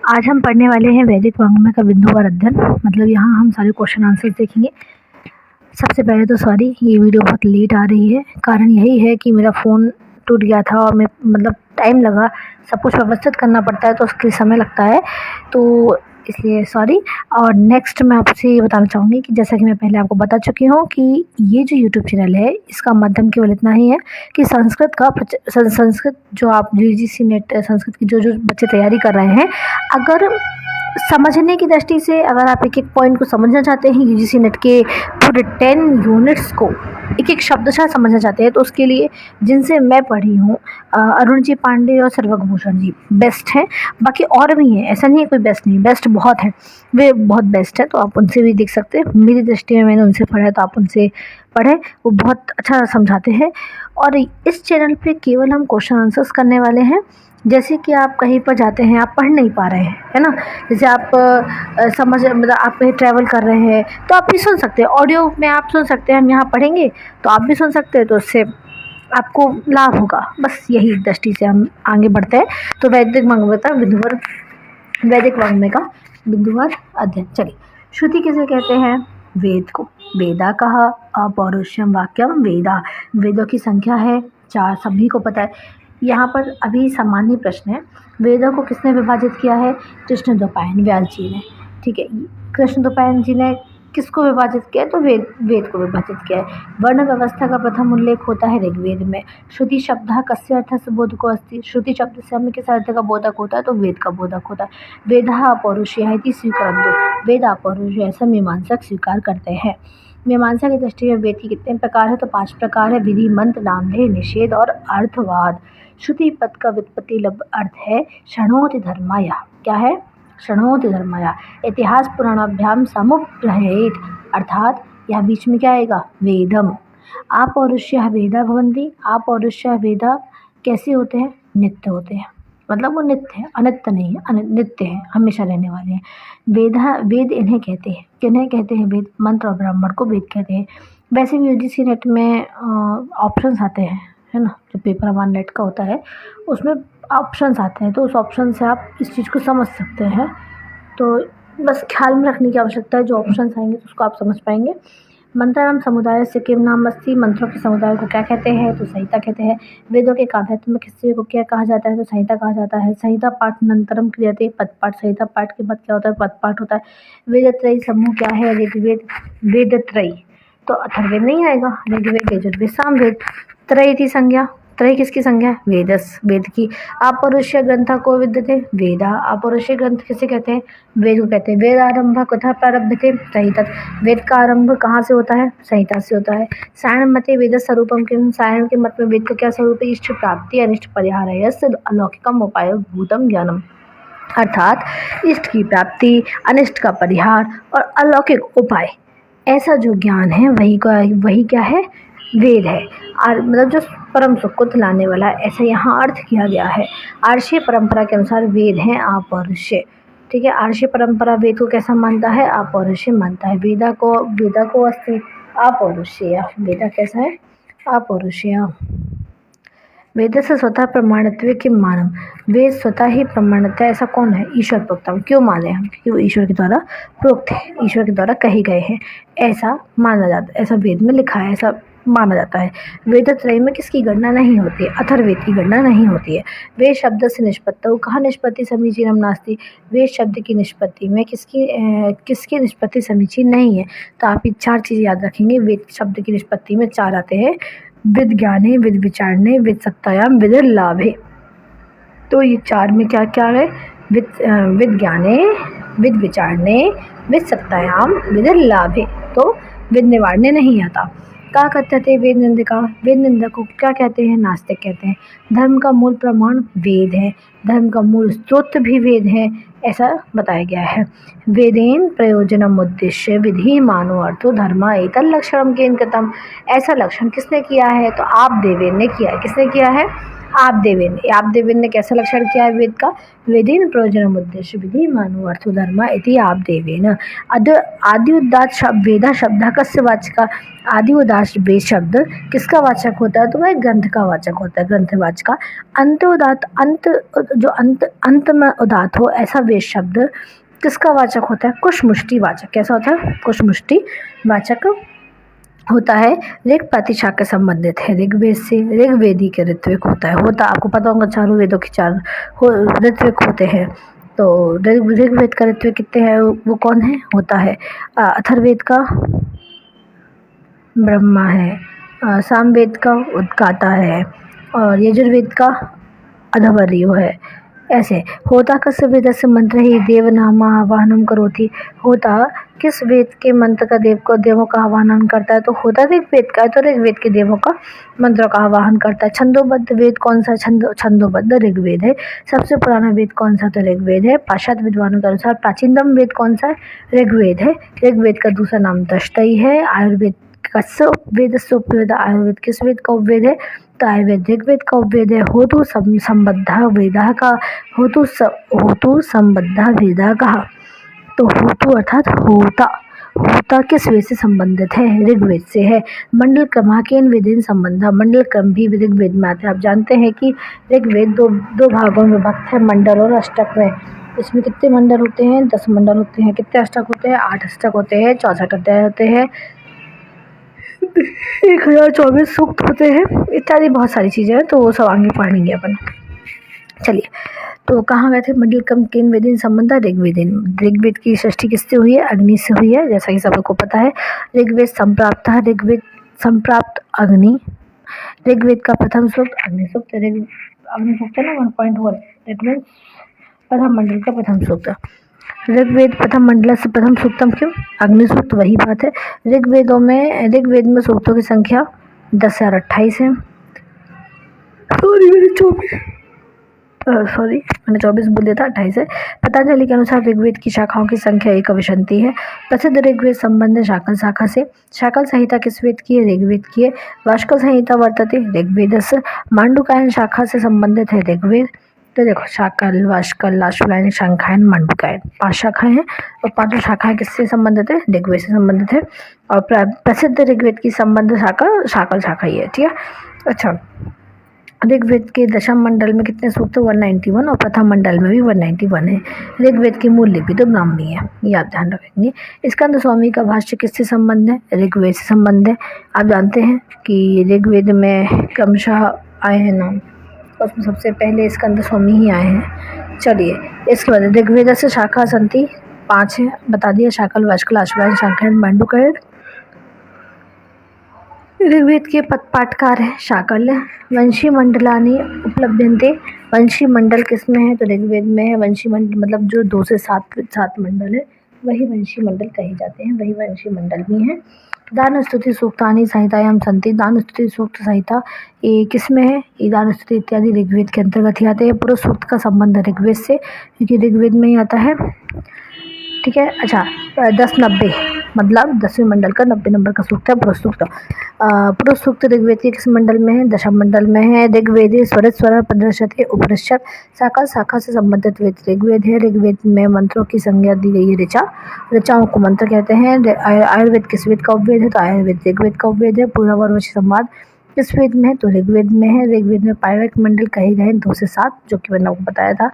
आज हम पढ़ने वाले हैं वैदिक वाङ्मय का बिंदुवार अध्ययन। मतलब यहाँ हम सारे क्वेश्चन आंसर्स देखेंगे। सबसे पहले तो सॉरी, ये वीडियो बहुत लेट आ रही है। कारण यही है कि मेरा फ़ोन टूट गया था और मैं टाइम लगा, सब कुछ व्यवस्थित करना पड़ता है तो उसके समय लगता है, तो इसलिए सॉरी। और नेक्स्ट मैं आपसे ये बताना चाहूँगी कि जैसा कि मैं पहले आपको बता चुकी हूँ कि ये जो यूट्यूब चैनल है इसका माध्यम केवल इतना ही है कि संस्कृत जो आप यूजीसी नेट संस्कृत की जो बच्चे तैयारी कर रहे हैं, अगर समझने की दृष्टि से अगर आप एक एक पॉइंट को समझना चाहते हैं, यूजीसी नेट के पूरे 10 यूनिट्स को एक एक शब्दशः समझना चाहते हैं, तो उसके लिए जिनसे मैं पढ़ी हूँ अरुण जी पांडे और सर्वभूषण जी बेस्ट हैं। बाकी और भी हैं, ऐसा नहीं है कोई बेस्ट नहीं, बेस्ट बहुत हैं, वे बहुत बेस्ट है, तो आप उनसे भी देख सकते हैं। मेरी दृष्टि में मैंने उनसे पढ़ा है तो आप उनसे पढ़ें, वो बहुत अच्छा समझाते हैं। और इस चैनल पे केवल हम क्वेश्चन आंसर्स करने वाले हैं। जैसे कि आप कहीं पर जाते हैं, आप पढ़ नहीं पा रहे हैं, है ना, जैसे आप आप कहीं ट्रैवल कर रहे हैं तो आप भी सुन सकते हैं, ऑडियो में आप सुन सकते हैं, हम यहाँ पढ़ेंगे तो आप भी सुन सकते हैं, तो उससे आपको लाभ होगा। बस यही दृष्टि से हम आगे बढ़ते हैं। तो वैदिक वाङ्मय का बिंदुवार अध्ययन। चलिए, श्रुति किसे कहते हैं? वेद को। वेदा कहा अपौरुषेयम वाक्यम वेदा। वेदों की संख्या है 4, सभी को पता है। यहाँ पर अभी सामान्य प्रश्न है, वेदों को किसने विभाजित किया है? कृष्णद्वैपायन व्यास जी ने। ठीक है, कृष्णद्वैपायन जी ने किसको विभाजित किया है? तो वेद को विभाजित किया है। वर्ण व्यवस्था का प्रथम उल्लेख होता है ऋग्वेद में। श्रुति शब्द कस्य अर्थस्य बोधको अस्ति। श्रुति शब्द से हमें किस अर्थ का बोधक होता है? तो वेद का बोधक होता है। वेदः अपौरुषेयः इति स्वीकुर्वन्तु। वेद अपौरुषेय ऐसा मीमांसक स्वीकार करते हैं। मीमांसा की दृष्टि में वेद के कितने प्रकार है? तो 5 प्रकार है। विधि, मंत्र, नामधेय, निषेध और अर्थवाद। श्रुति पद का व्युत्पत्ति लब्ध अर्थ है शृणोति धर्माय। क्या है? शृणोति धर्माय। इतिहास पुराणाभ्याम समुपब्रह्मेत, अर्थात यह बीच में क्या आएगा? वेदम। अपौरुषेयः वेदा भवन्ति। अपौरुषेयः वेदा कैसे होते हैं? नित्य होते हैं, मतलब वो नित्य है, अनित्य नहीं है, नित्य है, हमेशा रहने वाले हैं। वेद इन्हें कहते हैं। किन्हें कहते हैं? वेद, मंत्र और ब्राह्मण को वेद कहते हैं। वैसे भी यूजीसी नेट में ऑप्शंस आते हैं, है ना, जो पेपर 1 नेट का होता है उसमें ऑप्शंस आते हैं, तो उस ऑप्शन से आप इस चीज़ को समझ सकते हैं। तो बस ख्याल में रखने की आवश्यकता है, जो ऑप्शंस आएंगे तो उसको आप समझ पाएंगे। मंत्राणाम समुदाय से किम नाम अस्ति। मंत्रों के समुदाय को क्या कहते हैं? तो संहिता कहते हैं। वेदों के काव्यात्मक हिस्से को क्या कहा जाता है? तो संहिता कहा जाता है। संहिता पाठनंतरम क्रियते पदपाठ। संहिता पाठ के बाद क्या होता है? पदपाठ होता है। वेदत्रयी समूह क्या है? ऋग्वेद, वेदत्रयी तो अथर्ववेद नहीं आएगा, ऋग्वेद, यजुर्वेद, सामवेद। त्रयी थी संज्ञा, त्रय किसकी संज्ञा? वेदस, वेद की। अपौरुषेय ग्रंथ को विद्यते वेदा। अपौरुषेय ग्रंथ किसे कहते हैं? वेद को कहते हैं। वेद आरंभ कथा प्रारभ्यते संहिता। वेद का आरंभ कहाँ से होता है? संहिता से होता है। सायण मते वेद स्वरूपम किम। सायण के मत में वेद का क्या स्वरूप है? इष्ट प्राप्ति अनिष्ट परिहार है, अलौकिकम उपाय भूतम ज्ञानम। अर्थात इष्ट की प्राप्ति, अनिष्ट का परिहार और अलौकिक उपाय, ऐसा जो ज्ञान है वही क्या है? वेद है। और मतलब जो परम सुख को दिलाने वाला है, ऐसा यहाँ अर्थ किया गया है। आर्षीय परंपरा के अनुसार वेद हैं अपौरुषेय। ठीक है, आर्षीय परंपरा वेद को कैसा मानता है? अपौरुषेय मानता है। वेदा को अस्ति अपौरुषेय। वेदा कैसा है? अपौरुषेय। वेद से स्वतः प्रमाणत्व के मानव। वेद स्वतः ही प्रमाणित है, ऐसा कौन है? ईश्वर प्रोक्तम। क्यों माने हम? क्योंकि वो ईश्वर के द्वारा प्रोक्त है, ईश्वर के द्वारा कहे गए हैं, ऐसा माना जाता है, ऐसा वेद में लिखा है, ऐसा माना जाता है। वेदत्रय में किसकी गणना नहीं होती है? अथर्ववेद की गणना नहीं होती है। वेद शब्द से निष्पत्तौ कहाँ निष्पत्ति समीचीनम नास्ति। वेद शब्द की निष्पत्ति में किसकी निष्पत्ति समीचीन नहीं है? तो आप ये 4 चीज़ें याद रखेंगे। वेद शब्द की निष्पत्ति में 4 आते हैं। विद ज्ञाने, विद विचारणे, विद सत्तायाम, विद लाभे। तो ये 4 में क्या क्या है? विद ज्ञाने, विद विचारणे, विद सत्तायाम, विद लाभे। तो विद निवारणे नहीं आता। क्या कहते थे? वेद निंदिका। वेद निंदक को क्या कहते हैं? नास्तिक कहते हैं। धर्म का मूल प्रमाण वेद है, धर्म का मूल स्रोत भी वेद है, ऐसा बताया गया है। वेदेन प्रयोजनम उद्देश्य विधि मानो अर्थो धर्म एतल लक्षणम केन कृतम। ऐसा लक्षण किसने किया है? तो आप देवेन ने किया है। किसने किया है? आपदेवेन ने कैसा लक्षण किया है वेद का? वेदेन प्रयोजनम उद्देश्य विधि मानो अर्थो धर्म इति आपदेवेन। आदि उदात्त शब्द वेदा शब्द कस्य वाचक? आदि उदात्त वेद शब्द किसका वाचक होता है? तो वह ग्रंथ का वाचक होता है, ग्रंथवाचक। अंत उदात्त अंत में उदात्त हो ऐसा वेद शब्द किसका वाचक होता है? कुश मुष्टि वाचक। कैसा होता है? कुश मुष्टि वाचक होता है। ऋग प्रतिशा के संबंधित है ऋग्वेद से। ऋग्वेदी के ऋत्विक होता है। आपको पता होगा चारों वेदों के चार ऋत्विक होते हैं। तो ऋग्वेद का ऋत्विक कितने हैं? वो कौन है? होता है अथर्ववेद का ब्रह्मा है, सामवेद का उद्गाता है और यजुर्वेद का अधवर्यो है। ऐसे होता कस्य वेदस्य मंत्र ही देव नाम आवाहनम करोति। होता किस वेद के मंत्र का देवों का आवाहन करता है? तो होता ऋग्वेद का है, तो ऋग्वेद के देवों का मंत्रों का आवाहन करता है। छंदोबद्ध वेद कौन सा? छंदोबद्ध ऋग्वेद है। सबसे पुराना वेद कौन सा? तो ऋग्वेद है। पाश्चात्य विद्वानों के अनुसार प्राचीनतम वेद कौन सा है? ऋग्वेद है। ऋग्वेद का दूसरा नाम दष्टई है। आयुर्वेद कस्य उपवेद से उपवेद? आयुर्वेद किस वेद का उपवेद है? तो आयुर्वेद ऋग्वेद का उपवेद है। होतु संबद्ध वेदा का होतु संबद्ध वेदा का। तो होतु अर्थात होता किस वेद से संबंधित है? ऋग्वेद से है। मंडल क्रमाकेन वेदेन संबंध। मंडल क्रम भी ऋग्वेद में आते हैं। आप जानते हैं कि ऋग्वेद दो भागों में विभक्त है, मंडल और अष्टक में। इसमें कितने मंडल होते हैं? 10 मंडल होते हैं। कितने अष्टक होते हैं? 8 अष्टक होते हैं। 64 अध्याय होते हैं। 1024 सूक्त होते हैं, इत्यादि बहुत सारी चीज़ें हैं, तो वो सब आगे पढ़ेंगे अपन। चलिए, तो कहाँ गए थे? मंडल क्रम केन वेदेन संबंध ऋग्वेद की सृष्टि किससे हुई है? अग्नि से हुई है, जैसा कि सबको पता है। ऋग्वेद संप्राप्त है, ऋग्वेद संप्राप्त अग्नि। ऋग्वेद का प्रथम सूक्त अग्नि सूक्त। अग्नि सूक्त है ना 1.1। ऋग्वेद प्रथम मंडल का प्रथम सूक्त। ऋग्वेद प्रथम मंडल से प्रथम सूक्तम क्यों? अग्नि सूक्त। वही बात है। ऋग्वेद में सूक्तों की संख्या 10 और 28 है। मैंने 24 बोल दिया था, 28 है। पतंजलि के अनुसार ऋग्वेद की शाखाओं की संख्या एकविंशति है। प्रसिद्ध ऋग्वेद संबंध शाकल शाखा से। शाकल संहिता किस वेद की है? ऋग्वेद की है। वाष्कल संहिता वर्तते ऋग्वेदस्य। मांडुकायन शाखा से संबंधित है ऋग्वेद। तो देखो, शाकल, वाष्कल, लाशुलायन, शंखायन, मांडुकायन 5 शाखाएं हैं और 5 शाखाएं किससे संबंधित है? ऋग्वेद से संबंधित है। और प्रसिद्ध ऋग्वेद की संबंध शाखा शाकल शाखा ही है। ठीक है। अच्छा, ऋग्वेद के दशम मंडल में कितने सूक्त? 191 और प्रथम मंडल में भी 191 है। ऋग्वेद की मूल लिपि तो ब्राह्मी है, ये आप ध्यान रखेंगे। स्कंद स्वामी का भाष्य किससे संबंध है? ऋग्वेद से संबंध है। आप जानते हैं कि ऋग्वेद में क्रमशः आए हैं नाम, उसमें सबसे पहले स्कंद स्वामी ही आए हैं। चलिए, इसके बाद ऋग्वेद से शाखा संति 5 है, बता दिया। शाकल, वाष्कल, लाशुलायन, शंखायन, मांडुकायन। ऋग्वेद के पाठकार है शाकल। वंशी मंडलानि उपलभ्यन्ते। वंशी मंडल किस में है? तो ऋग्वेद में है। वंशी मंडल मतलब जो 2 से 7 मंडल है, वही वंशी मंडल कहे जाते हैं, वही वंशी मंडल भी हैं। दान स्तुति सूक्तानि संहितायां सन्ति। दान स्तुति सूक्त संहिता ये किस में है? ये दान स्तुति इत्यादि ऋग्वेद के अंतर्गत ही आते हैं। पुरुष सूक्त का संबंध ऋग्वेद से, क्योंकि ऋग्वेद में ही आता है। ठीक है। अच्छा, 10-90 मतलब 10वें मंडल का 90 नंबर का सूक्त है पुरुष सूक्त। पुरुष सूक्त ऋग्वेद के किस मंडल में है? दशम मंडल में है। ऋग्वेदी स्वर प्रदर्शते उपनिषद। शाखा शाखा से संबंधित वेद ऋग्वेद है। ऋग्वेद में मंत्रों की संज्ञा दी गई है ऋचाओं को मंत्र कहते हैं। आयुर्वेद किस वेद का उपवेद है? तो आयुर्वेद ऋग्वेद का उपवेद है। पूर्वावरोची संवाद किस वेद में है? तो ऋग्वेद में है। ऋग्वेद में पायरक मंडल कहे गए 2 से 7, जो कि मैंने आपको बताया था।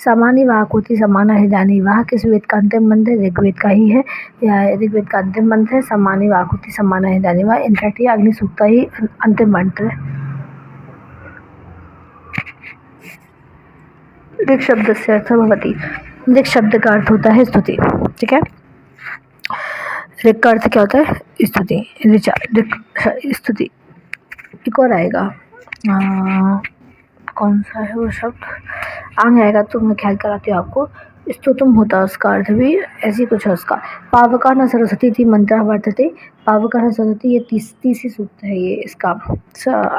समानी वाहक होती समाना हृदयानी वाह किस वेद का अंतिम मंत्र है? ऋग्वेद का ही है। ऋग्वेद का अंतिम मंत्र है समानी वाहक होती समाना हृदयानी वाह। इनफैक्ट ये अग्नि सूक्त का ही अंतिम मंत्र है। ऋग शब्द से अर्थ भवति। ऋग शब्द का अर्थ होता है स्तुति। ठीक है। ऋग का अर्थ क्या होता है? स्तुति, ऋचा, स्तुति। एक और आएगा, कौन सा है वो शब्द? आगे आएगा तो मैं ख्याल कराती हूँ आपको। स्तुतम होता है उसका अर्थ भी, ऐसी कुछ है उसका। पावकान सरस्वती थी मंत्र वर्तते। पावकान सरस्वती ये 30 सूक्त है। ये इसका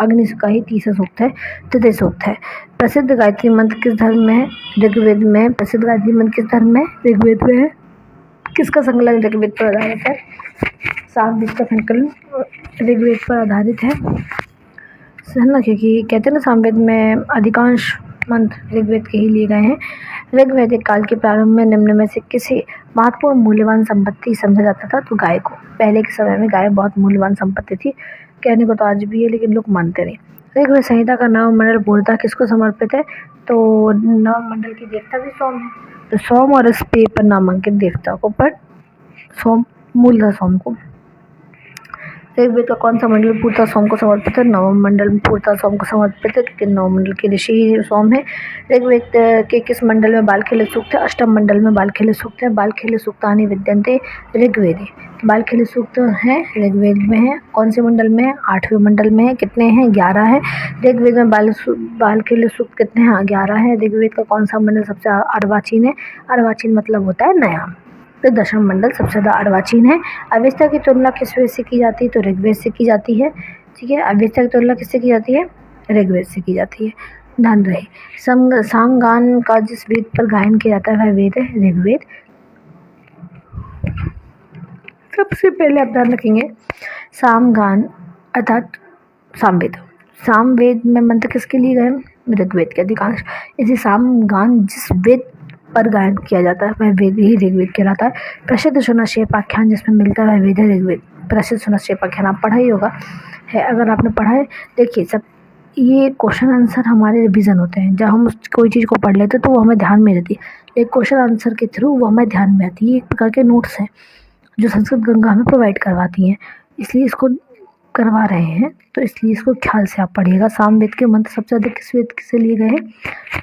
अग्नि का ही 30 सूक्त है, तृतीय सूक्त है। प्रसिद्ध गायत्री मंत्र किस धर्म में है? ऋग्वेद में। प्रसिद्ध गायत्री मंत्र किस धर्म में? ऋग्वेद में है। किसका संकलन ऋग्वेद पर आधारित है? सामवेद का संकलन ऋग्वेद पर आधारित है। है ना, क्योंकि कहते हैं ना सामवेद में अधिकांश मंत्र ऋग्वेद के ही लिए गए हैं। ऋग्वैदिक काल के प्रारंभ में निम्न में से किसी महत्वपूर्ण मूल्यवान संपत्ति समझा जाता था तो गाय को। पहले के समय में गाय बहुत मूल्यवान संपत्ति थी, कहने को तो आज भी है लेकिन लोग मानते नहीं। ऋग्वेद संहिता का नव मंडल पूर्णतः किसको समर्पित है, तो नव मंडल की देवता भी सोम है, तो सोम और इस पेपर नामांकित देवता को पर सोम मूलतः सोम को। ऋग्वेद का कौन सा मंडल पूर्णतः सोम को समर्पित है, नवम मंडल पूर्णतः सोम को समर्पित है क्योंकि नवम मंडल के ऋषि सोम है। ऋग्वेद के किस मंडल में बालखेल सूक्त है, अष्टम मंडल में बालखेल सूक्त है। बालखेल सूक्तानि विद्यन्ते ऋग्वेदे, बालखेल सूक्त है ऋग्वेद में है। कौन से मंडल में है, 8वें मंडल में है। कितने हैं, 11 है। ऋग्वेद में बालखेल सूक्त कितने हैं, 11 है। ऋग्वेद का कौन सा मंडल सबसे अर्वाचीन है, अर्वाचीन मतलब होता है नया, तो दशम मंडल सबसे ज़्यादा अर्वाचीन है। अव्यवस्था की तुलना किस वेद से की जाती है, तो ऋग्वेद से की जाती है। ठीक है, अव्यवस्था की तुलना किससे की जाती है, ऋग्वेद से की जाती है, ध्यान रहे। सामगान का जिस वेद पर गायन किया जाता है वह वेद है ऋग्वेद। सबसे पहले आप ध्यान रखेंगे सामगान अर्थात सामवेद। सामवेद में मंत्र किसके लिए गए, ऋग्वेद के अधिकांश। इसी सामगान जिस वेद पर गायन किया जाता है वह वेद ही ऋग्वेद कहलाता है। प्रसिद्ध सुनश्चैपाख्यान जिसमें मिलता है वह वेद है ऋग्वेद। प्रसिद्ध सुनश्चैपाख्यान आप पढ़ा ही होगा, है अगर आपने पढ़ा है। देखिए सब ये क्वेश्चन आंसर हमारे रिवीजन होते हैं, जब हम कोई चीज़ को पढ़ लेते हैं तो वो हमें ध्यान में रहती है। एक क्वेश्चन आंसर के थ्रू वो हमें ध्यान में आती है। एक प्रकार के नोट्स हैं जो संस्कृत गंगा हमें प्रोवाइड करवाती हैं, इसलिए इसको करवा रहे हैं, तो इसलिए इसको ख्याल से आप पढ़िएगा। सामवेद के मंत्र सबसे अधिक किस वेद से लिए गए हैं,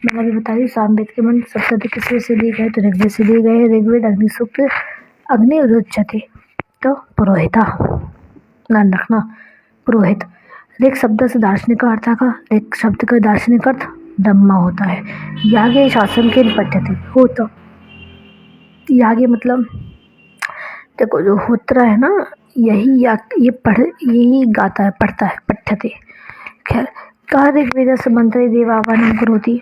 मैंने अभी बता दी। सामवेद के मंत्र सबसे अधिक किस वेद से लिए गए, तो ऋग्वेद से लिए गए हैं। ऋग्वेद अग्नि सूक्त, अग्नि रुच्यते तो पुरोहिता, ध्यान रखना पुरोहित। ऋग शब्द से दार्शनिक का अर्थ का, ऋग शब्द का दार्शनिक अर्थ ब्रह्मा होता है। याज्ञ शासन के पद्धति होता, याज्ञ मतलब देखो जो होता है ना, यही गाता है, पढ़ता है, पठ्यते। खैर, कहा ऋग्वेद से मंत्र देवावानम करोति,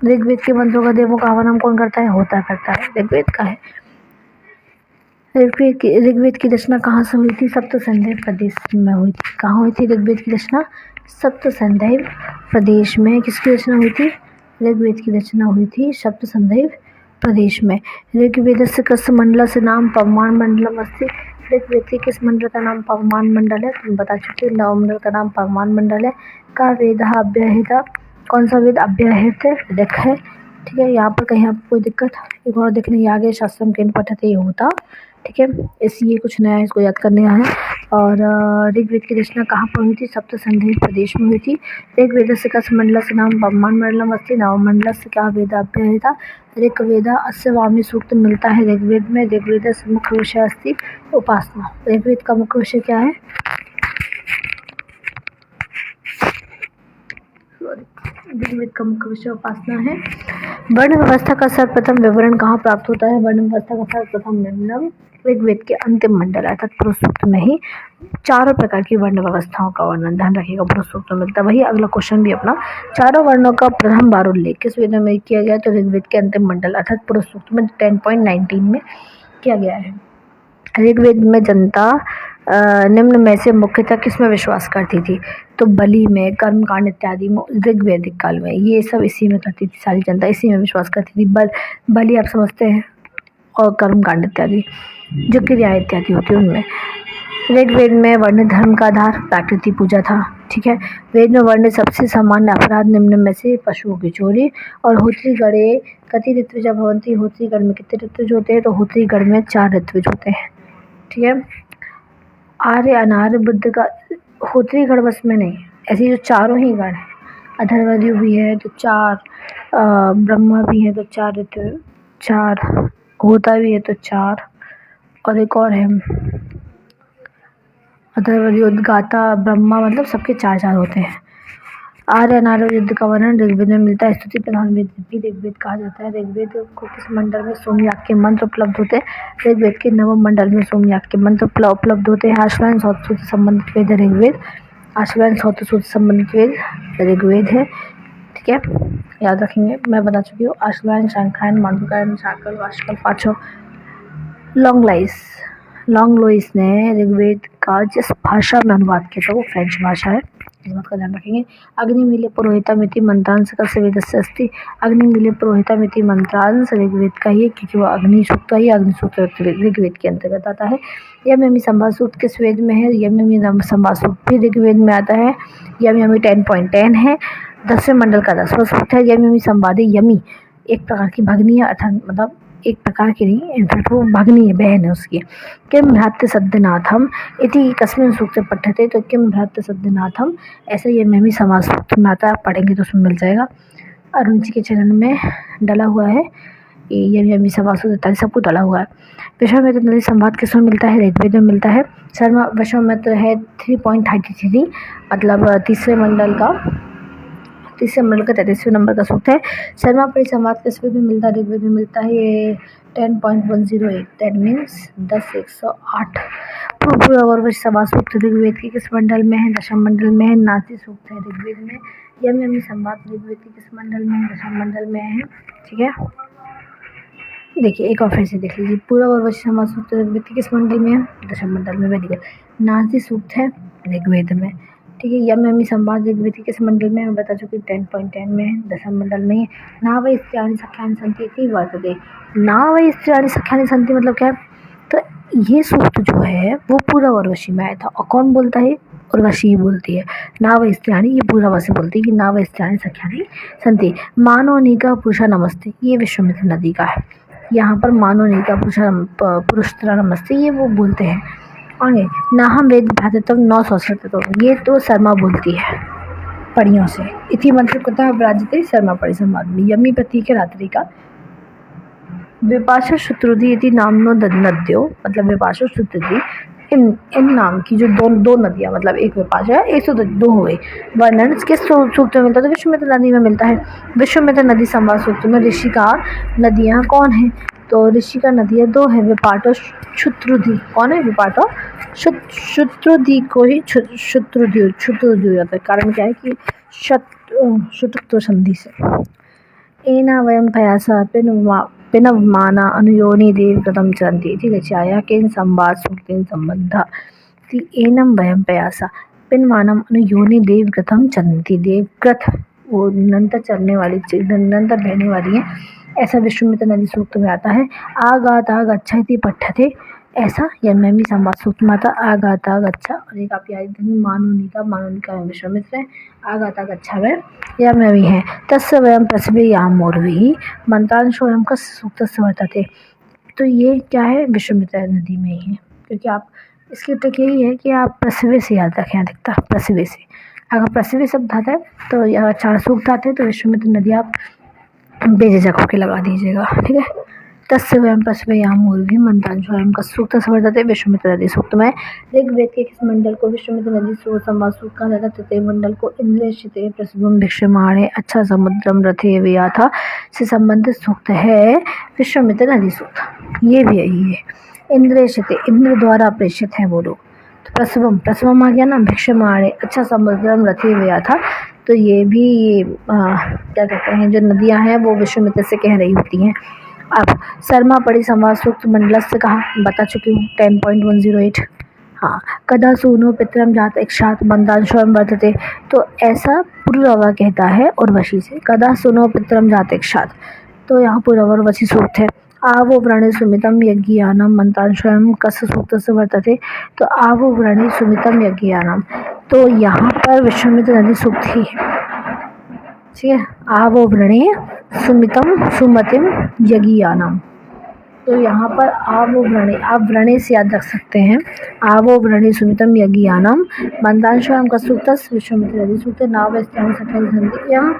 ऋग्वेद के मंत्रों का देवों का आवाहन कौन करता है, होता करता है, ऋग्वेद का है। ऋग्वेद की रचना कहाँ से हुई थी, सप्तसंदैव प्रदेश में हुई थी। कहाँ हुई थी ऋग्वेद की रचना, सप्तसंदैव प्रदेश में। किसकी रचना हुई थी, ऋग्वेद की रचना हुई थी सप्तसंदैव प्रदेश में। ऋग्वेद से कस्य मंडल से नाम पवमान मंडलम अस्ति, ऋग्वेद के किस मंडल का नाम पवमान मंडल है, तुम बता चुके हो, नव मंडल का नाम पवमान मंडल है। का वेद अव्यहिता, कौन सा वेद अव्यहित है, ऋग है। ठीक है, यहाँ पर कहीं आपको कोई दिक्कत, एक और देख लें, आगे शास्त्रम के पठते होता। ठीक है, ये कुछ नया इसको याद करने है। और ऋग्वेद की रचना कहाँ पर हुई थी, सप्तसंदैव प्रदेश में हुई थी। ऋग्वेद से कस्य मंडल से नाम पवमान मंडलम अस्ति, नव मंडल से क्या वेद अव्यहिता। ऋग्वेद अस्य वामी सूक्त मिलता है ऋग्वेद में। ऋग्वेद से मुख्य विषय अस्ति उपासना, ऋग्वेद का मुख्य विषय क्या है, ऋग्वेद का मुख्य विषय उपासना है। वर्ण व्यवस्था का सर्वप्रथम विवरण कहाँ प्राप्त होता है, वर्ण व्यवस्था का सर्वप्रथम विवरण ऋग्वेद के अंतिम मंडल अर्थात पुरुष सूक्त में ही चारों प्रकार की वर्ण व्यवस्थाओं का वर्णन, ध्यान रखिएगा, पुरुष सूक्त में मिलता है। वही अगला क्वेश्चन भी अपना, चारों वर्णों का प्रथम बार उल्लेख किस वेद में किया गया, तो ऋग्वेद के अंतिम मंडल अर्थात पुरुष सूक्त में 10.19 में किया गया है। ऋग्वेद में जनता निम्न में से मुख्यतः किस में विश्वास करती थी, तो बलि में, कर्मकांड इत्यादि में। ऋग्वैदिक काल में ये सब इसी में करती थी, सारी जनता इसी में विश्वास करती थी। बलि आप समझते हैं, और कर्मकांड इत्यादि जो क्रियाएं इत्यादि होती है उनमें। ऋग्वेद में वर्ण धर्म का आधार प्राकृतिक पूजा था। ठीक है, वेद में वर्ण सबसे सामान्य अपराध निम्न में से पशुओं की चोरी और होत्रीगणे कति ऋत्विज भवन्ति, होत्रीगण में कितने ऋत्विज होते हैं, तो होत्रीगण में 4 ऋत्विज होते हैं। ठीक है, आर्य अनार्य बुद्ध का होत्रीगण बस में नहीं, ऐसी जो चारों ही गण हैं, अधर्वयु भी है तो 4, ब्रह्मा भी है तो 4 ऋतु, 4 होता भी है तो 4, और एक और है अधर्वयु, उद्गाता, ब्रह्मा, मतलब सबके 4 होते हैं। आर्य अनार्य युद्ध का वर्णन ऋग्वेद में मिलता है। स्तुति प्रधान वेद भी ऋग्वेद कहा जाता है। ऋग्वेद को किस मंडल में सोमयाग के मंत्र उपलब्ध होते हैं, ऋग्वेद के नवम मंडल में सोमयाग के मंत्र उपलब्ध होते हैं। आश्वायन सौत सूत्र संबंधित वेद ऋग्वेद, आश्वायन सौत सूत्र संबंधित वेद ऋग्वेद है। ठीक है, याद रखेंगे, मैं बता चुकी हूँ। आश्वायन, शंखायन, मांडुकायन, शाकल, वाष्कल, पाँचों। लॉन्ग लोइस ने ऋग्वेद का जिस भाषा में अनुवाद किया था वो फ्रेंच भाषा है। इस बात का ध्यान रखेंगे। अग्निमीले पुरोहितमिति मंत्रांश कस्य वेदस्य अस्ति। अग्निमीले पुरोहितमिति मंत्रांश ऋग्वेद का ही है, क्योंकि वो अग्नि सूक्त का ही अग्नि सूक्त ऋग्वेद के अंतर्गत आता है। यम संवाद सूक्त किस वेद में है? यम संवाद सूक्त भी ऋग्वेद में आता है। यम 10.10 है। 10वें मंडल का 10वां सूक्त है। यम संवादी। यमी एक प्रकार की भगनी है, अर्थात मतलब एक प्रकार की नहीं, इनफैक्ट वो भगनी है, बहन है उसकी। किम भ्रातृ सद्यनाथम इति कस्मिन् सूक्ते पठ्यते, तो किम भ्रातृ सद्यनाथम ऐसा ये में भी समाज सूक्त में आता है, आप पढ़ेंगे तो उसमें मिल जाएगा। अरुण जी के चैनल में डला हुआ है ये भी समाज सूत्र इत्यादि सब कुछ डला हुआ है। विश्वामित्र नदी संवाद किसमें मिलता है? ऋग्वेद में मिलता है। शर्मा विश्वामित्र है 3.33 मतलब तीसरे मंडल का 33वें नंबर का सूक्त है। शर्मा परी संवाद किस वेद में मिलता है? ऋग्वेद में मिलता है। ये 10.108 दैट मीन्स 10:108। पूर्ववर्ष समाज सूक्त ऋग्वेद के किस मंडल में है? दशम मंडल में है। नासी सूक्त है ऋग्वेद में। यम संवाद ऋग्वेद के किस मंडल में है? दशम मंडल में है। ठीक है, देखिए एक और फिर से देख लीजिए। पूर्ववर्ष समाज सूक्त ऋग्वेद के किस मंडल में है? दशम मंडल में। Very good. नासी सूक्त है ऋग्वेद में। ठीक है, यम संवाद ऋग्वेद के किस मंडल में? मैं बता चुकी 10.10 में है, दशम मंडल में है। ना वै स्त्रियाणि सख्यानि सन्ति इति वर्तते। ना वै स्त्रियाणि सख्यानि सन्ति मतलब क्या है? तो ये सूक्त जो है वो पूर्ववर्षी में आया था, और कौन बोलता है? उर्वशी बोलती है। ना वै स्त्रियाणि ये पूर्ववर्षी बोलती है कि ना वै स्त्रियाणि सख्यानि सन्ति। मानोनिका पुरुषा नमस्ते ये विश्वामित्र नदी का है। यहाँ पर मानोनिका पुरुषा नमस्ते ये वो बोलते हैं। आगे ना हम वेद भ्रातृत्व नौ संस्कृत, तो ये तो शर्मा बोलती है परियों से। इति मंत्र कुतः विराजते शर्मा परि संवाद में। यमी प्रतीक है रात्रि का। विपाशा शुत्रुधि इति नामनो नद्यो मतलब विपाशा शुत्रुधि इन नाम की जो दो नदियाँ मतलब एक विपाशा एक तो दो हो गई। वर्णन किस सूक्त में मिलता है? तो विश्वामित्र नदी में मिलता है। विश्वामित्र नदी संवाद सूक्त में ऋषि का नदियाँ कौन है? तो ऋषि का नदियाँ दो है, विपाट और शुत्रुधि। कौन है? विपाट और शुत्रुधि को ही शुत्रुधि जाता है। कारण क्या है कि शुत्रुत्व संधि से। एना वयम पयासा पिनवमाना अनुयोनि देव कृतं चरन्ति। ठीक है, छाया के संवाद सूक्तेन संबंध। एनम वयम पयासा पिनवानम अनुयोनि देव कृतं चरन्ति। देवकृत वो निरंतर चलने वाली निरंतर बहने वाली है, ऐसा विश्वामित्र नदी सूक्त में आता है। आगाता गच्छा इति पठ्यते ऐसा यम संवाद सूक्त में आता। आगाता गच्छा और एक आप याद करेंगे मानोनिका में विश्वामित्र है। आगाता गच्छा में यम है। तस्य वयम प्रसवेयामोर्वी मंत्रांशो यम कस्य सूक्तस्य वर्तते। तो ये क्या है? विश्वामित्र नदी में ही है, क्योंकि आप इसकी ट्रिक यही है कि आप प्रसवे से याद रखें अधिकतर प्रसवे से। अगर प्रसवे शब्द आता है तो या 4 सूक्त आते हैं तो विश्वामित्र नदी आप बेझिझक होकर लगा दीजिएगा। ठीक है, तस्य वयम प्रसवेयामोर्वी मंत्रांशोऽयं कस्य सूक्तस्य वर्तते। विश्वामित्र नदी सूक्त में ऋग्वेद के किस मंडल को विश्वामित्र नदी संवाद सूक्त कहा जाता है? तृतीय मंडल को। इंद्रेशिते प्रसवम भिक्षमाणे अच्छा समुद्रम रथे व्याथा से संबंधित सूक्त है विश्वामित्र नदी सूक्त। ये भी यही है। इंद्रेशिते इंद्र द्वारा प्रेषित है वो लोग। तो प्रसवम आ गया ना। भिक्षमाणे अच्छा समुद्रम रथे व्याथा, तो ये भी क्या कहते हैं जो नदियाँ हैं वो विश्वामित्र से कह रही होती हैं। अब शर्मा परी संवाद सूक्त मंडलस्य कहा बता चुकी हूँ 10.108। हाँ, कदा सूनो पितरम जात इक्षात मंत्रांशोऽयं वर्तते। तो ऐसा पुरुरवा कहता है उर्वशी से। कदा सुनो पितरम जात इक्षात, तो यहाँ पुरुरवशी सूक्त है। आवो व्रणे सुमितम यज्ञियानम मंत्रांशोऽयं कस्य सूक्तस्य वर्तते। तो आवो व्रणे सुमितम यज्ञियानम, तो यहाँ पर विश्वामित्र नदी सूक्त ही है। ठीक है, आवो व्रणे सुमतिम यज्ञियानम, तो यहाँ पर आवो व्रणे आप व्रणे से याद रख सकते हैं। आवो व्रणे सुमितम यज्ञियानम मंत्रांशोऽयं कस्य सूक्तस्य विश्वामित्र नदी सूक्त। नाव स्त्रियाणि सख्यानि सन्ति यम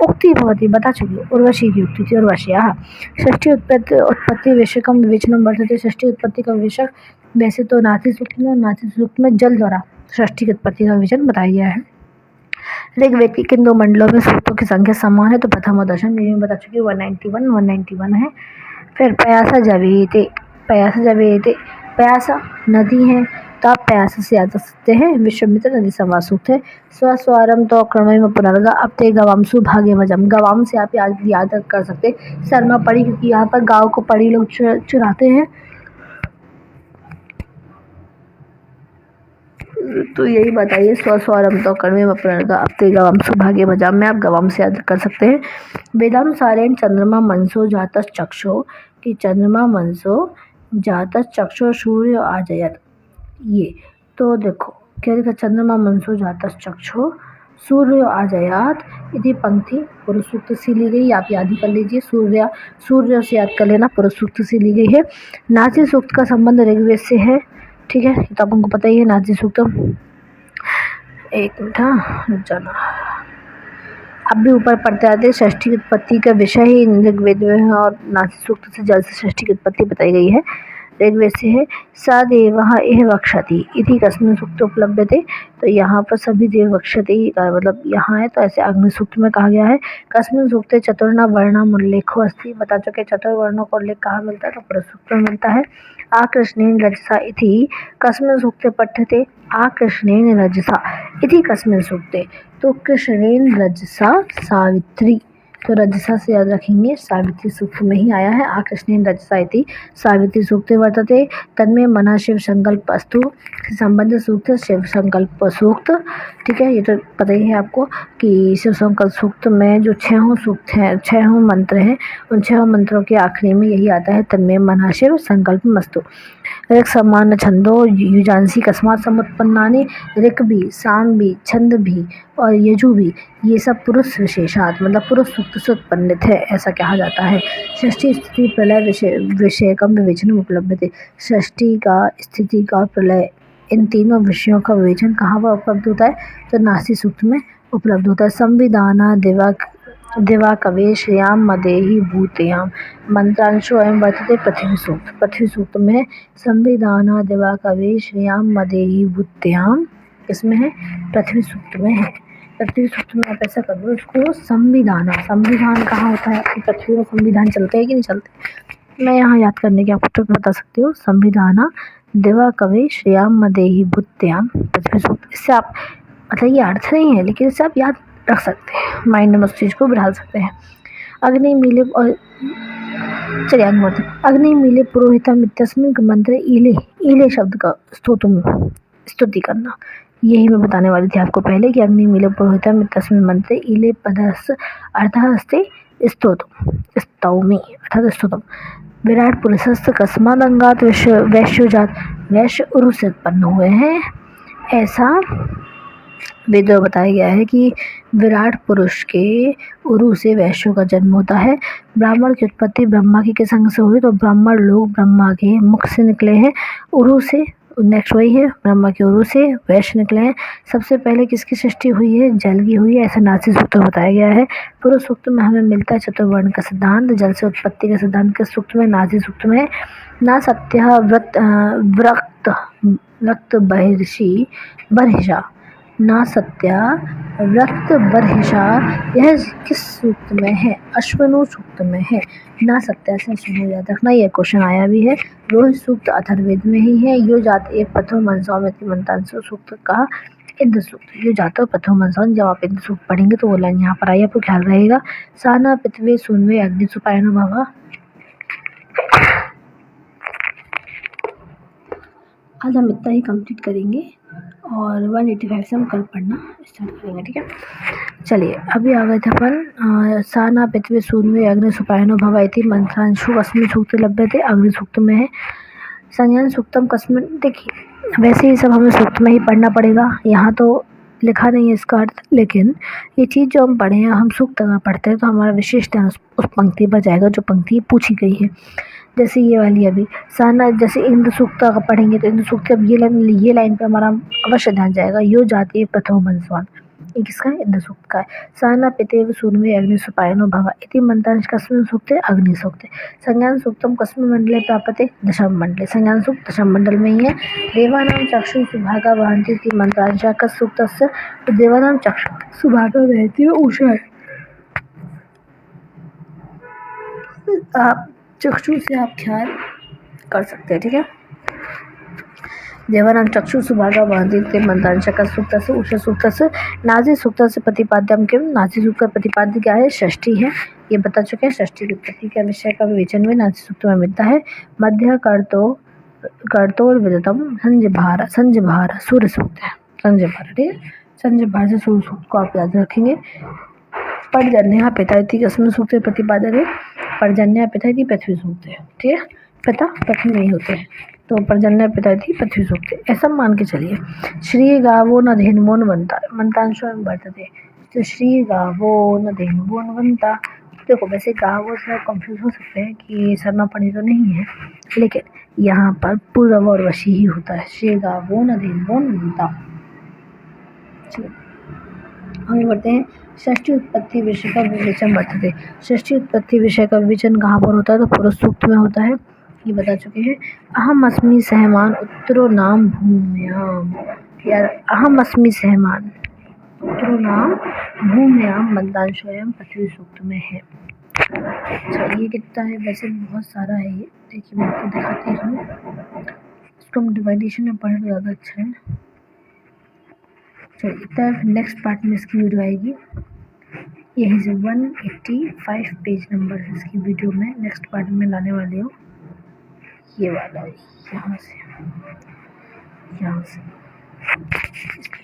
उक्ति भवति बता चुकी उर्वशी की उक्ति थी। उर्वश्याः षष्ठी उत्पत्ति विवेशकम विवेचनम वर्तते। षष्ठी उत्पत्ति का विवेचक वैसे तो नासी सूक्त में, नासी सूक्त में जल द्वारा षष्ठी की उत्पत्ति का विवेचन बताया गया है। ऋग्वेद के किन 2 मंडलों में सूक्तों की संख्या समान है? तो प्रथम और दशम, ये मैं बता चुकी हूँ 191 है। फिर पयासा जवेते पयासा नदी है, तो आप पयासा से याद रख सकते हैं विश्वामित्र नदी संवाद सूक्त है। स्वस्वारम तो क्रमम पुनर्गा अब ते गवामसु भाग्य वजम, गवाम से आप याद कर सकते हैं शर्मा पड़ी, क्योंकि यहाँ पर गाँव को पड़ी लोग चुराते हैं। तो यही बताइए स्व स्वरम तो कण्वे अपनर्गा अपते गवाम सुभाग्य भजाम में आप गवाम से याद कर सकते हैं। वेदानुसारेण चंद्रमा मनसो जातस चक्षो कि चंद्रमा मनसो जातस चक्षो सूर्य आजयत। ये तो देखो क्या लिखा, चंद्रमा मनसो जातस चक्षो सूर्य आजयात यदि पंक्ति पुरुष सूक्त से ली गई, आप याद ही कर लीजिए, सूर्य से याद कर लेना, पुरुष सूक्त से ली गई है। नासी सूक्त का संबंध ऋग्वेद से है, ठीक है, तो आप हमको पता ही है नासी सूक्त। एक मिनट, हाँ जाना, अब भी ऊपर पढ़ते आते षष्ठी की उत्पत्ति का विषय ही ऋग्वेद में है और नासी सूक्त से जल से षष्ठी की उत्पत्ति बताई गई है, ऋग्वेद से है। स देवः इह वक्षति इति कस्मिन् सूक्ते उपलभ्यते, तो यहाँ पर सभी देव वक्षति का मतलब यहाँ है, तो ऐसे अग्नि सूक्त में कहा गया है। कस्मिन् सूक्ते चतुर्णाम वर्णाम उल्लेखो अस्ति, बता चुके चतुर्वर्णों का उल्लेख कहाँ मिलता है, तो पुरुष सूक्त में मिलता है। आकृष्णेन रजसा इति कस्मिन् सूक्ते पठ्यते, आकृष्णेन रजसा इति कस्मिन् सूक्ते, तो कृष्णेन रजसा सावित्री, तो रजसा से याद रखेंगे, सावित्री सूक्त में ही आया है। आकृष्णेन रजसा इति सावित्री सूक्ते वर्तते, तन्मे मना शिव संकल्प अस्तु संबंध सूक्त शिव संकल्प सूक्त, ठीक है, ये तो पता ही है आपको कि शिव संकल्प सूक्त में जो 6 सूक्त हैं, 6 मंत्र हैं, उन 6 मंत्रों के आखिरी में यही आता है, तन्मे मना शिव संकल्प मस्तु। ऋक् समान छंदो युजांसी कस्मात् समुत्पन्नानि, ऋक् भी, साम भी, छंद भी और यजु भी, ये सब पुरुष विशेषात मतलब पुरुष सूक्त से उत्पन्नित है, ऐसा कहा जाता है। षष्ठी स्थिति प्रलय विषयकम विवेचन उपलब्ध थे, षष्ठी का, स्थिति का, प्रलय, इन तीनों विषयों का विवेचन कहाँ पर उपलब्ध होता है, तो नासी सूक्त में उपलब्ध होता है। संविधाना दिवा कवे श्रेयाम मदेहि भूतयाम, मंत्रांशो एवं वर्तते पृथ्वी सूक्त, पृथ्वी सूक्त में संविधाना दिवा कवे श्रेयाम मदेहि भूतयाम, इसमें है, पृथ्वी सूक्त में है। पृथ्वी सूक्त में आप ऐसा कर दो इसको, संविधान कहाँ होता है, आपकी पृथ्वी में संविधान चलते हैं कि नहीं चलते, मैं यहाँ याद करने की आपको ट्रिक बता सकती हूँ। संविधाना दिवा कवे श्रेयाम मदेहि भूतयाम, पृथ्वी सूक्त, इससे आप मतलब ये अर्थ नहीं है लेकिन इससे आप याद रख सकते हैं, माइंड में उस चीज़ को बिठा सकते हैं। अग्नि मिले और चलिए आगे बढ़ते हैं। अग्नि मिले पुरोहितम इत्यस्मिन् मंत्रे ईले शब्द का स्तुति करना, यही मैं बताने वाली थी आपको पहले कि अग्नि मिले पुरोहितम इत्यस्मिन् मंत्रे ईले पदस्य अर्थः अस्ति स्तौमि अर्थात स्तुतम। विराट पुरुषस्थ कस्मादंगात वैश्योजात, वैश्य उरु से उत्पन्न हुए हैं, ऐसा वेदों में बताया गया है कि विराट पुरुष के उरु से वैश्यों का जन्म होता है। ब्राह्मण की उत्पत्ति ब्रह्मा के संग से हुई, तो ब्राह्मण लोग ब्रह्मा के मुख से निकले हैं, उरु से, नेक्स्ट वही है, ब्रह्मा के उरु से वैश्य निकले हैं। सबसे पहले किसकी सृष्टि हुई है, जल की हुई है, ऐसा नासी सूक्त में बताया गया है। पुरुष सूक्त में हमें मिलता है चतुर्वर्ण का सिद्धांत, जल से उत्पत्ति का सिद्धांत किस सूक्त में, नासी सूक्त में। ना सत्य व्रत बहिर्षि बर्हिषा, ना सत्या व्रत बर्हिषा, यह किस सूक्त में है, अश्वनु सूक्त में है। ना सत्या से अश्वनु याद रखना, यह क्वेश्चन आया भी है। रोहित सूक्त अथर्ववेद में ही है। यो जात एक प्रथम मनसौ में मंत्रांशु सूक्त का इंद्र सूक्त, यो जातो प्रथम मनसौ, जब आप इंद्र सूक्त पढ़ेंगे तो वो लाइन यहाँ पर आई, आपको ख्याल रहेगा। साना पृथ्वी सुनवे अग्नि सुपायनो भवा, आज हम इतना ही कंप्लीट करेंगे और 185 से हम कल पढ़ना स्टार्ट करेंगे, ठीक है। चलिए अभी आ गए थे अपन साना पृथ्वी सूर्य अग्नि सुपायनो भवा इति मंत्रांशु अस्मिन् सूक्ते लभ्यते, अग्नि सूक्त में है। संज्ञान सूक्तम कस्मिन्, देखिए वैसे ही सब हमें सूक्त में ही पढ़ना पड़ेगा, यहाँ तो लिखा नहीं है इसका अर्थ, लेकिन ये चीज़ जो हम पढ़े हैं, हम सूक्त अगर पढ़ते हैं तो हमारा विशेष ध्यान उस पंक्ति पर जाएगा जो पंक्ति पूछी गई है। जैसे ये वाली अभी साना, जैसे इंद्र सूक्त अगर पढ़ेंगे तो इंद्र सूक्त अब ये लाइन पे हमारा अवश्य ध्यान जाएगा। यो जाति प्रथम मनस्वान, ये किसका है, इंद्र सूक्त का है। साना पितेव सूर्य अग्नि सुपायनो भवा इति मंत्रांश कस्मिन् सूक्ते, अग्नि सूक्ते। संज्ञान सूक्तम कस्मिन् मंडले प्राप्यते, दशम मंडले, संज्ञान सूक्त दशम मंडल में ही है। देवानां चक्षु सुभागा वहन्ति इति मंत्रांश कस् सूक्तस्य, तो देवानां चक्षु सुभागा वहति है उषा है, आप चक्षु से आप ख्याल कर सकते हैं, ठीक है। देवानां चक्षु सुभागा वहन्ति मंत्रांश का सूक्त से उषा सूक्त से। नासी सूक्त से प्रतिपाद्यम किम, नासी सूक्त का प्रतिपाद्य क्या है, षष्ठी है, ये बता चुके हैं। षष्ठी की उत्पत्ति का विषय का विवेचन में नासी सूक्त में मिलता है। मध्य कर्तोर विदितम संजभार सूर्य सूक्त है, संजय भार, ठीक है। संजय भार से सूर्य सूक्त को आप याद रखेंगे। पर्जन्य पिता इति कस्मिन् सूक्ते प्रतिपादते, पर्जन्य पिता इति पृथ्वी सूक्ते, ठीक है। पिता पृथ्वी में ही होते हैं, तो पर्जन्य पिता इति पृथ्वी सूक्ते, ऐसा मान के चलिए। श्री गावो न धेन्वो न वन्ता, मंतांशो में वर्तते, तो श्री गावो न धेन्वो न वन्ता। देखो वैसे गावो से कंफ्यूज हो सकते हैं कि शर्मा पढ़ी तो नहीं है, लेकिन यहाँ पर पूर्व और वशी ही होता है। श्री गावो न धेन्वो न वन्ता। हमें बढ़ते हैं। षष्ठी उत्पत्ति विषय का विवेचन वर्तते। षष्ठी उत्पत्ति विषय का विवेचन कहाँ पर होता है, तो पुरुष सूक्त में होता है, ये बता चुके हैं। अहम अस्मि सहमान उत्तरो नाम भूम्याम, यार अहम अस्मि सहमान उत्तरो नाम भूम्याम मंदांशोयम पृथ्वी सूक्त में है। अच्छा ये कितना है, वैसे बहुत सारा है ये, देखिए मैं आपको दिखाती हूँ। इसको हम डिवाइडेशन में पढ़े तो ज़्यादा अच्छा है। चलिए इतना नेक्स्ट पार्ट में इसकी वीडियो आएगी। यही से 185 पेज नंबर है इसकी वीडियो में, नेक्स्ट पार्ट में लाने वाले हूँ। ये वाला है यहाँ से।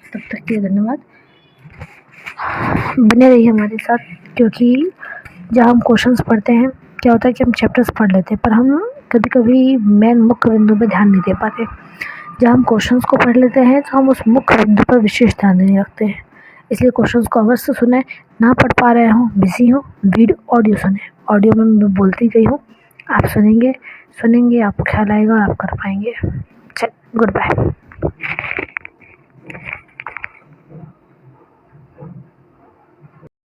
तब तक के धन्यवाद, बने रहिए हमारे साथ, क्योंकि जब हम क्वेश्चंस पढ़ते हैं क्या होता है कि हम चैप्टर्स पढ़ लेते हैं, पर हम कभी कभी मेन मुख्य बिंदु पर ध्यान नहीं दे पाते। जब हम क्वेश्चंस को पढ़ लेते हैं तो हम उस मुख्य बिंदु पर विशेष ध्यान नहीं रखते हैं। इसलिए क्वेश्चंस को अवश्य सुने, ना पढ़ पा रहे हों, बिजी हो, वीडियो ऑडियो सुने। ऑडियो में मैं बोलती गई हूँ, आप सुनेंगे, आपको ख्याल आएगा और आप कर पाएंगे। चल गुड बाय।